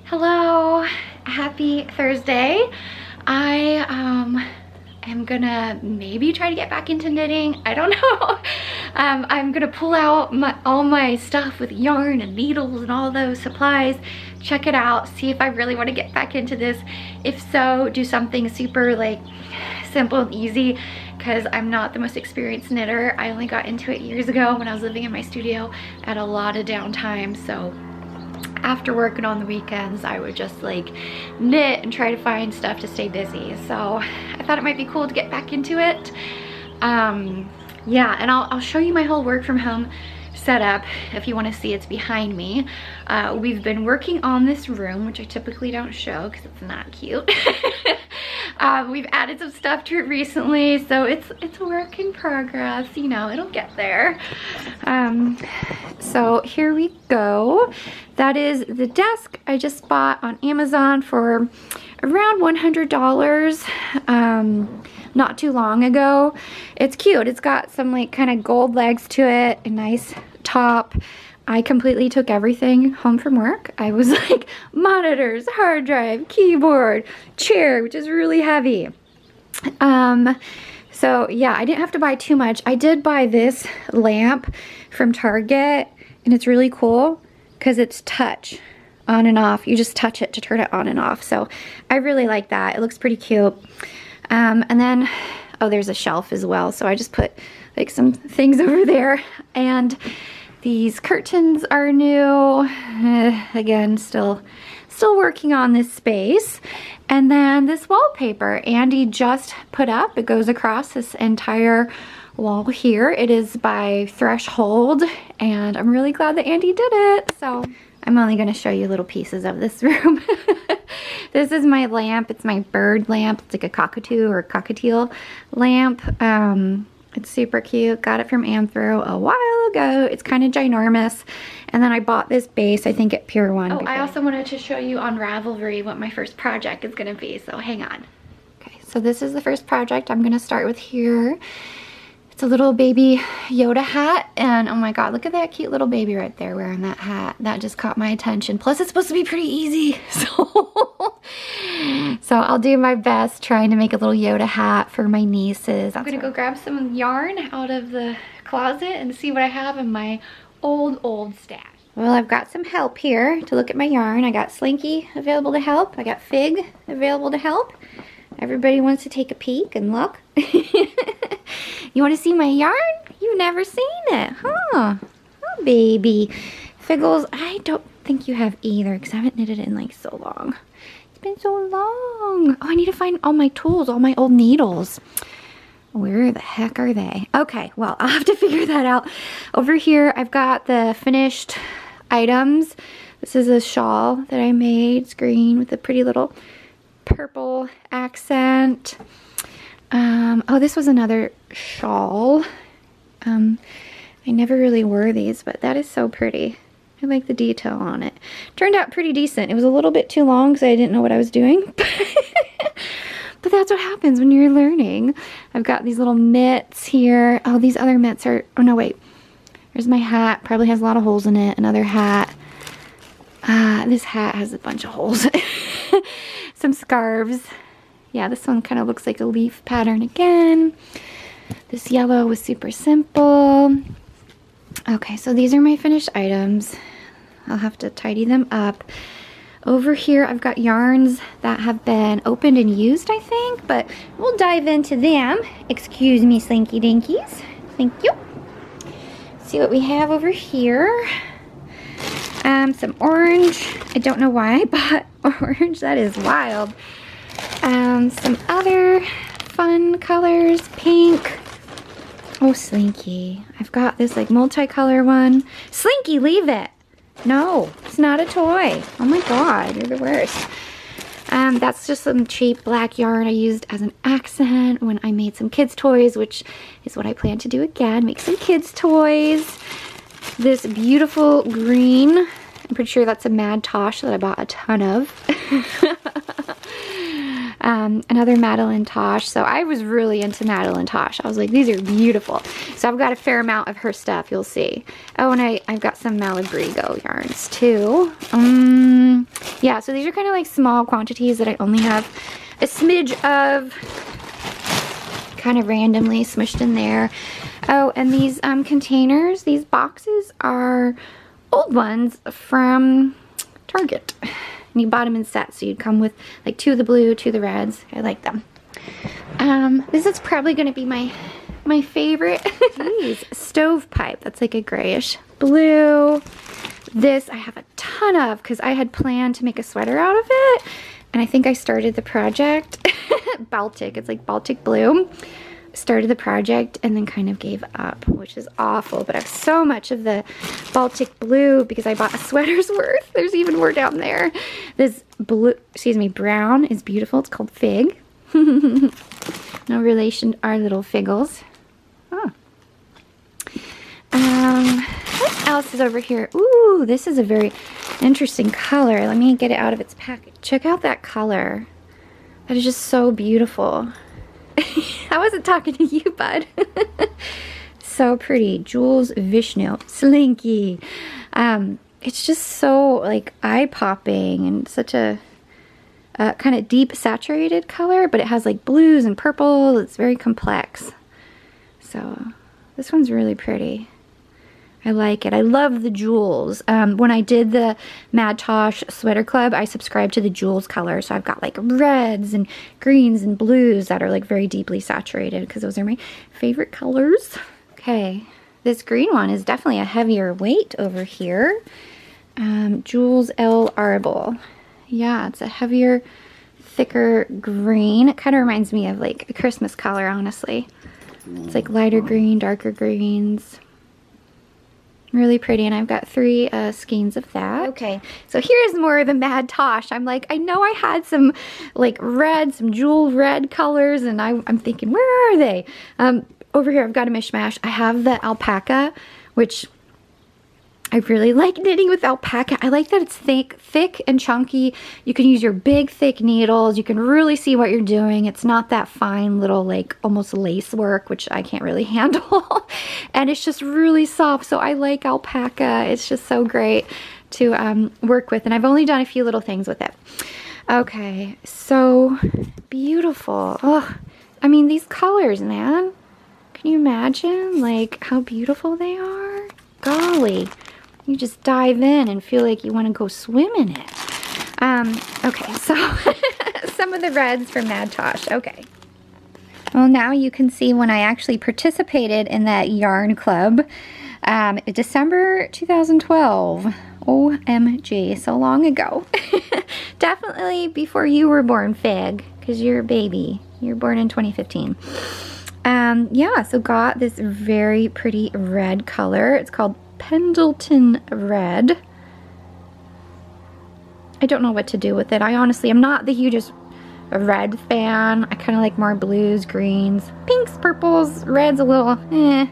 Hello, happy Thursday. I am gonna maybe try to get back into knitting. I don't know. I'm gonna pull out all my stuff with yarn and needles and all those supplies, check it out, see if I really want to get back into this. If so, do something super like simple and easy, because I'm not the most experienced knitter. I only got into it years ago when I was living in my studio. I had a lot of downtime, so after work and on the weekends, I would just like knit and try to find stuff to stay busy. So I thought it might be cool to get back into it. Yeah, and I'll show you my whole work from home setup if you want to see. It's behind me. We've been working on this room, which I typically don't show because it's not cute. We've added some stuff to it recently, so it's a work in progress. You know, it'll get there. So here we go. That is the desk I just bought on Amazon for around $100 not too long ago. It's cute. It's got some like kind of gold legs to it, a nice top. I completely took everything home from work. I was like monitors, hard drive, keyboard, chair, which is really heavy. So yeah, I didn't have to buy too much. I did buy this lamp from Target, and it's really cool because it's touch on and off. You just touch it to turn it on and off. So I really like that. It looks pretty cute. And then, oh, there's a shelf as well. So I just put like some things over there, and these curtains are new. Again, still working on this space. And then this wallpaper Andy just put up. It goes across this entire wall here. It is by Threshold, and I'm really glad that Andy did it. So I'm only going to show you little pieces of this room. This is my lamp. It's my bird lamp. It's like a cockatoo or cockatiel lamp. It's super cute. Got it from Anthro a while ago. It's kind of ginormous. And then I bought this base, I think at Pier 1. Oh, I also wanted to show you on Ravelry what my first project is going to be, so hang on. Okay, so this is the first project I'm going to start with here. It's a little baby Yoda hat, and oh my god, look at that cute little baby right there wearing that hat. That just caught my attention. Plus, it's supposed to be pretty easy, so I'll do my best trying to make a little Yoda hat for my nieces. I'm gonna go grab some yarn out of the closet and see what I have in my old stash. Well, I've got some help here to look at my yarn. I got Slinky available to help. I got Fig available to help. Everybody wants to take a peek and look. You want to see my yarn? You've never seen it, huh? Oh, baby. Figgles, I don't think you have either because I haven't knitted it in like so long. It's been so long. Oh, I need to find all my tools, all my old needles. Where the heck are they? Okay, well, I'll have to figure that out. Over here, I've got the finished items. This is a shawl that I made. It's green with a pretty little purple accent. Oh, this was another shawl. I never really wore these, but that is so pretty. I like the detail on it. Turned out pretty decent. It was a little bit too long because I didn't know what I was doing. But that's what happens when you're learning. I've got these little mitts here. Oh, these other mitts are, oh no, wait. There's my hat. Probably has a lot of holes in it. Another hat. This hat has a bunch of holes. Some scarves. Yeah, this one kind of looks like a leaf pattern again. This yellow was super simple. Okay, so these are my finished items. I'll have to tidy them up. Over here, I've got yarns that have been opened and used, I think, but we'll dive into them. Excuse me, Slinky Dinkies. Thank you. See what we have over here. Some orange. I don't know why I bought orange. That is wild. Some other fun colors. Pink. Oh, Slinky. I've got this like multicolor one. Slinky, leave it. No, it's not a toy. Oh my god, you're the worst. That's just some cheap black yarn I used as an accent when I made some kids' toys, which is what I plan to do again. Make some kids' toys. This beautiful green. I'm pretty sure that's a Madeline Tosh that I bought a ton of. Another Madeline Tosh. So I was really into Madeline Tosh. I was like, these are beautiful. So I've got a fair amount of her stuff, you'll see. Oh, and I've got some Malabrigo yarns too. Yeah, so these are kind of like small quantities that I only have a smidge of, kind of randomly smushed in there. Oh, and these containers, these boxes are old ones from Target. And you bought them in sets, so you'd come with like 2 of the blue, 2 of the reds. I like them. This is probably going to be my favorite. Geez, stovepipe. That's like a grayish blue. This I have a ton of because I had planned to make a sweater out of it. And I think I started the project. Baltic. It's like Baltic blue. Started the project and then kind of gave up, which is awful. But I have so much of the Baltic blue because I bought a sweater's worth. There's even more down there. This blue, excuse me, brown is beautiful. It's called Fig. No relation to our little figgles. Oh. What else is over here? Ooh, this is a very interesting color. Let me get it out of its package. Check out that color. That is just so beautiful. I wasn't talking to you, bud. So pretty. Jules Vishnu. Slinky. It's just so like eye-popping and such a kind of deep saturated color, but it has like blues and purple. It's very complex. So this one's really pretty. I like it. I love the jewels. When I did the Mad Tosh Sweater Club, I subscribed to the jewels color. So I've got like reds and greens and blues that are like very deeply saturated because those are my favorite colors. Okay, this green one is definitely a heavier weight over here. Jules L. Arbol. Yeah, it's a heavier, thicker green. It kind of reminds me of like a Christmas color, honestly. It's like lighter green, darker greens. Really pretty, and I've got 3 skeins of that. Okay, so here's more of the Mad Tosh. I'm like, I know I had some like red, some jewel red colors, and I'm thinking, where are they? Over here I've got a mishmash. I have the alpaca, which I really like knitting with alpaca. I like that it's thick and chunky. You can use your big, thick needles. You can really see what you're doing. It's not that fine little, like, almost lace work, which I can't really handle. And it's just really soft, so I like alpaca. It's just so great to work with. And I've only done a few little things with it. Okay, so beautiful. Oh, I mean, these colors, man. Can you imagine, like, how beautiful they are? Golly. You just dive in and feel like you want to go swim in it. Okay, so some of the reds from Mad Tosh. Okay. Well, now you can see when I actually participated in that yarn club. December 2012. OMG, so long ago. Definitely before you were born, Fig, because you're a baby. You were born in 2015. Yeah, so got this very pretty red color. It's called Pendleton Red. I don't know what to do with it. I honestly am not the hugest red fan. I kind of like more blues, greens, pinks, purples, reds a little eh.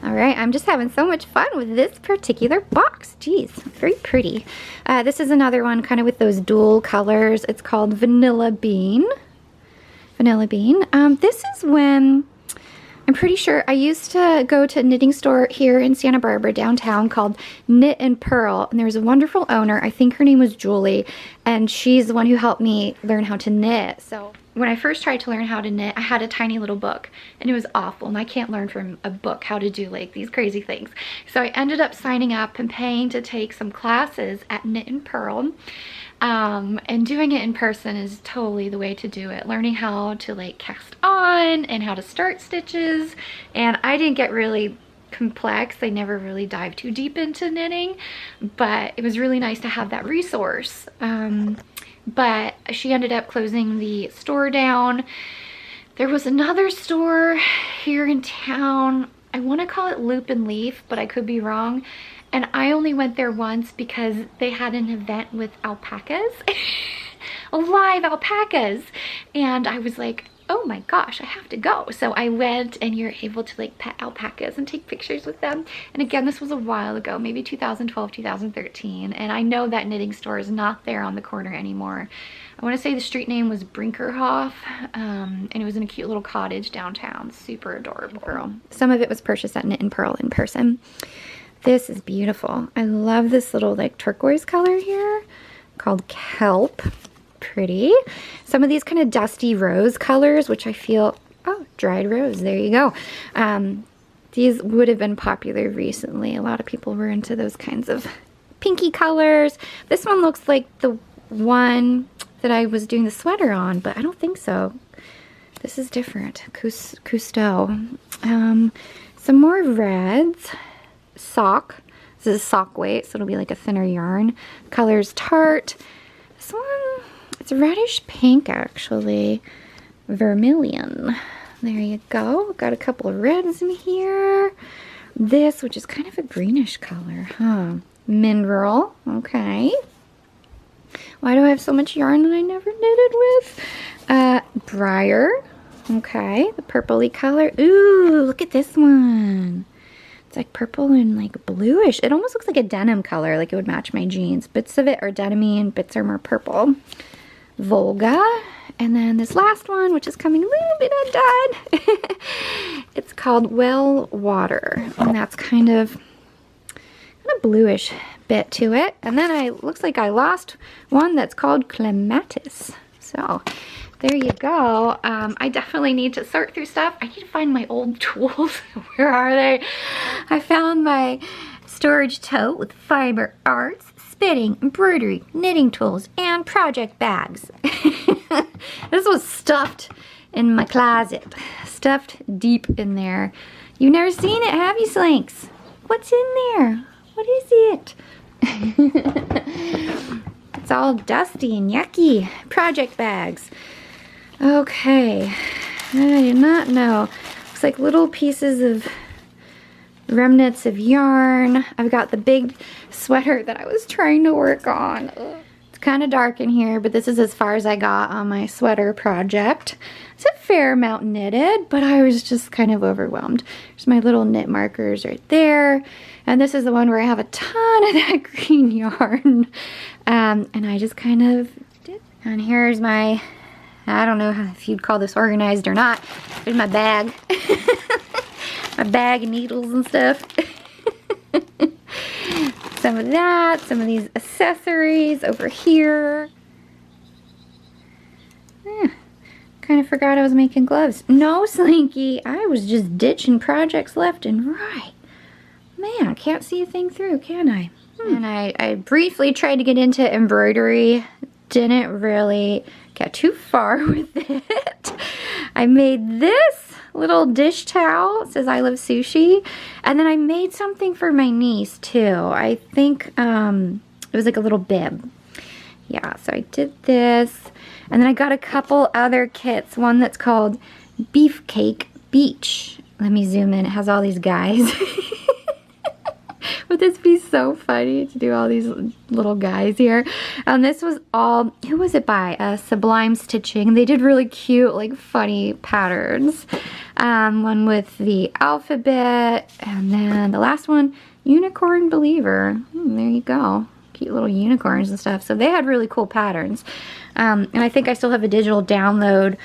Alright, I'm just having so much fun with this particular box. Jeez, very pretty. This is another one kind of with those dual colors. It's called Vanilla Bean. Vanilla Bean. This is when I'm pretty sure I used to go to a knitting store here in Santa Barbara downtown called Knit and Purl, and there was a wonderful owner. I think her name was Julie, and she's the one who helped me learn how to knit. So when I first tried to learn how to knit, I had a tiny little book, and it was awful, and I can't learn from a book how to do like these crazy things. So I ended up signing up and paying to take some classes at Knit and Purl. And doing it in person is totally the way to do it. Learning how to like cast on and how to start stitches. And I didn't get really complex. I never really dived too deep into knitting, but it was really nice to have that resource. But she ended up closing the store down. There was another store here in town. I want to call it Loop and Leaf, but I could be wrong. And I only went there once because they had an event with alpacas, live alpacas. And I was like, oh my gosh, I have to go. So I went, and you're able to like pet alpacas and take pictures with them. And again, this was a while ago, maybe 2012, 2013. And I know that knitting store is not there on the corner anymore. I want to say the street name was Brinkerhoff, and it was in a cute little cottage downtown. Super adorable. Some of it was purchased at Knit and Purl in person. This is beautiful. I love this little like turquoise color here called Kelp. Pretty. Some of these kind of dusty rose colors, which I feel, oh, dried rose, there you go. These would have been popular recently. A lot of people were into those kinds of pinky colors. This one looks like the one that I was doing the sweater on, but I don't think so. This is different. Cousteau. Some more reds. Sock. This is sock weight, so it'll be like a thinner yarn. Colors Tart. This one, it's reddish pink actually. Vermilion. There you go. Got a couple of reds in here. This, which is kind of a greenish color, huh? Mineral. Okay. Why do I have so much yarn that I never knitted with? Briar. Okay, the purpley color. Ooh, look at this one. It's like purple and like bluish. It almost looks like a denim color, like it would match my jeans. Bits of it are denim-y and bits are more purple. Volga. And then this last one, which is coming a little bit undone. It's called Well Water. And that's kind of a bluish bit to it. And then looks like I lost one that's called Clematis. So there you go. I definitely need to sort through stuff. I need to find my old tools. Where are they? I found my storage tote with fiber arts, spitting, embroidery, knitting tools, and project bags. This was stuffed in my closet. Stuffed deep in there. You've never seen it, have you, Slinks? What's in there? What is it? It's all dusty and yucky. Project bags. Okay. I do not know. Looks like little pieces of remnants of yarn. I've got the big sweater that I was trying to work on. It's kind of dark in here, but this is as far as I got on my sweater project. It's a fair amount knitted, but I was just kind of overwhelmed. There's my little knit markers right there. And this is the one where I have a ton of that green yarn. And I just kind of did. And here's my, I don't know if you'd call this organized or not. Here's my bag. My bag of needles and stuff. Some of that, some of these accessories over here. Kind of forgot I was making gloves. No, Slinky, I was just ditching projects left and right. Man, I can't see a thing through, can I? And I briefly tried to get into embroidery. Didn't really get too far with it. I made this little dish towel. It says I love sushi. And then I made something for my niece too. I think it was like a little bib. Yeah, so I did this. And then I got a couple other kits. One that's called Beefcake Beach. Let me zoom in. It has all these guys. Would this be so funny to do all these little guys here? This was all, who was it by? Sublime Stitching. They did really cute, like funny patterns. One with the alphabet, and then the last one, Unicorn Believer. There you go. Cute little unicorns and stuff. So they had really cool patterns. And I think I still have a digital download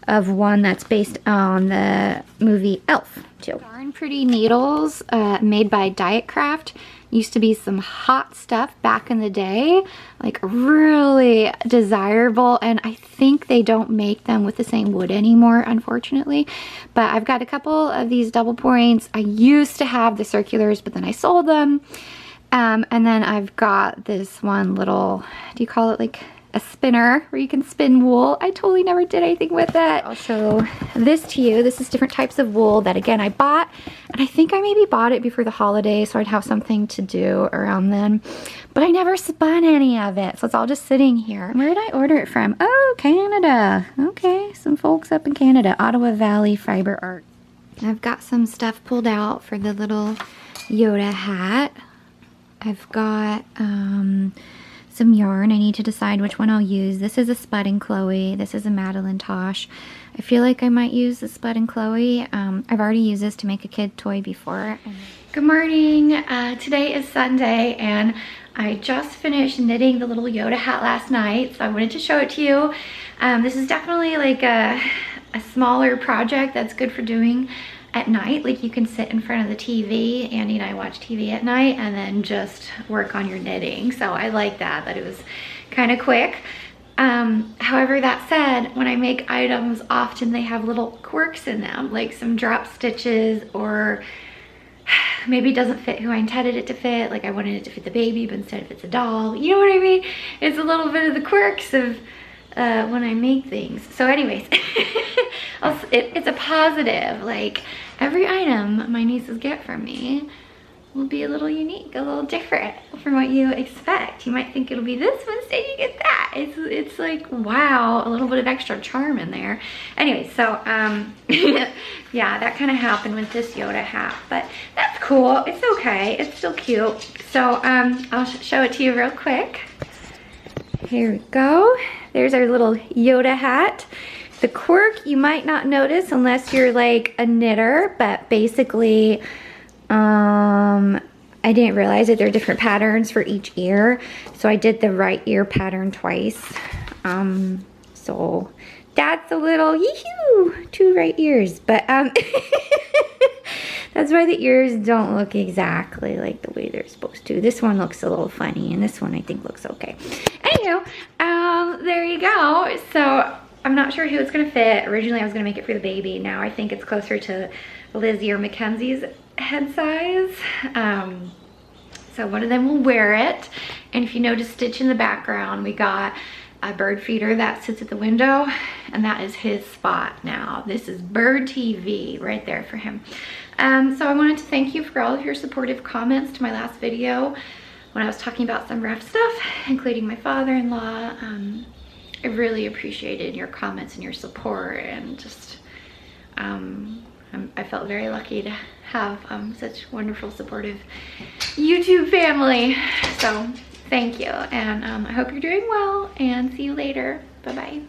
of one that's based on the movie Elf too. Darn pretty needles made by Diet Craft. Used to be some hot stuff back in the day, like really desirable, and I think they don't make them with the same wood anymore, unfortunately. But I've got a couple of these double points. I used to have the circulars, but then I sold them. And then I've got this one little, do you call it like a spinner where you can spin wool? I totally never did anything with it. I'll show this to you. This is different types of wool that again I bought, and I think I maybe bought it before the holidays so I'd have something to do around then, but I never spun any of it, so it's all just sitting here. Where did I order it from? Oh, Canada. Okay, some folks up in Canada. Ottawa Valley Fiber Art. I've got some stuff pulled out for the little Yoda hat. I've got some some yarn. I need to decide which one I'll use. This is a Spud and Chloe. This is a Madeline Tosh. I feel like I might use the Spud and Chloe. I've already used this to make a kid toy before. Good morning. Today is Sunday and I just finished knitting the little Yoda hat last night, so I wanted to show it to you. This is definitely like a smaller project that's good for doing at night. Like, you can sit in front of the TV. Andy and I watch TV at night and then just work on your knitting. So I like that it was kind of quick. However, that said, when I make items, often they have little quirks in them, like some drop stitches, or maybe it doesn't fit who I intended it to fit. Like, I wanted it to fit the baby, but instead it fits a doll. You know what I mean? It's a little bit of the quirks of when I make things. So anyways, it's a positive. Like, every item my nieces get from me will be a little unique, a little different from what you expect. You might think it'll be this one, instead you get that. It's like, wow, a little bit of extra charm in there. Anyway, so yeah, that kind of happened with this Yoda hat, but that's cool. It's okay, it's still cute. So I'll show it to you real quick. Here we go. There's our little Yoda hat. The quirk you might not notice unless you're like a knitter, but basically I didn't realize that there are different patterns for each ear. So I did the right ear pattern twice. So that's a little yee-hoo, 2 right ears, but that's why the ears don't look exactly like the way they're supposed to. This one looks a little funny, and this one I think looks okay. Anywho, there you go. So I'm not sure who it's gonna fit. Originally I was gonna make it for the baby. Now I think it's closer to Lizzie or Mackenzie's head size. So one of them will wear it. And if you notice stitch in the background, we got a bird feeder that sits at the window, and that is his spot now. This is bird TV right there for him. So I wanted to thank you for all of your supportive comments to my last video when I was talking about some rough stuff, including my father-in-law. I really appreciated your comments and your support, and just I felt very lucky to have such wonderful, supportive YouTube family. So thank you, and I hope you're doing well, and see you later. Bye-bye.